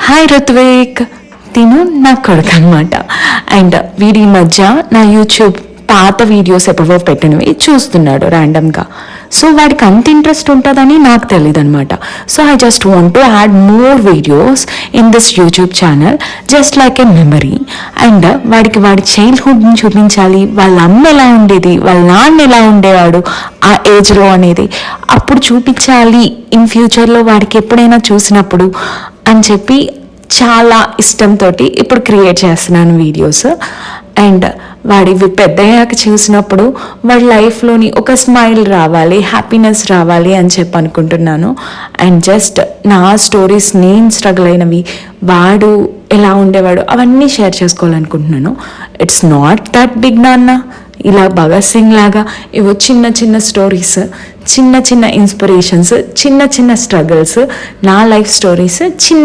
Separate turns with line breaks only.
Hi Ruthvik, తిను నా కొడుకు అనమాట. అండ్ వీడి మధ్య నా యూట్యూబ్ పాత వీడియోస్ ఎప్పుడో పెట్టినవి చూస్తున్నాడు ర్యాండమ్గా. సో వాడికి అంత ఇంట్రెస్ట్ ఉంటుందని నాకు తెలియదు అనమాట. So I just want to add more videos in this YouTube channel just like A memory. And వాడికి వాడి చైల్డ్హుడ్ని చూపించాలి, వాళ్ళ అమ్మ ఎలా ఉండేది, వాళ్ళ నాన్న ఎలా ఉండేవాడు ఆ ఏజ్లో అనేది అప్పుడు చూపించాలి ఇన్ ఫ్యూచర్లో వాడికి ఎప్పుడైనా చూసినప్పుడు అని చెప్పి చాలా ఇష్టంతో ఇప్పుడు క్రియేట్ చేస్తున్నాను వీడియోస్. అండ్ వాడివి పెద్దయ్యాక చూసినప్పుడు వాడి లైఫ్లోని ఒక స్మైల్ రావాలి, హ్యాపీనెస్ రావాలి అని చెప్పి అనుకుంటున్నాను. అండ్ జస్ట్ నా స్టోరీస్, నేను స్ట్రగుల్ అయినవి, వాడు ఎలా ఉండేవాడు అవన్నీ షేర్ చేసుకోవాలనుకుంటున్నాను. ఇట్స్ నాట్ దట్ బిగ్ నాన్న, ఇలా భగత్ సింగ్ లాగా ఇవో చిన్న చిన్న స్టోరీస్, చిన్న చిన్న ఇన్స్పిరేషన్స్, చిన్న చిన్న స్ట్రగుల్స్, నా లైఫ్ స్టోరీస్, చిన్న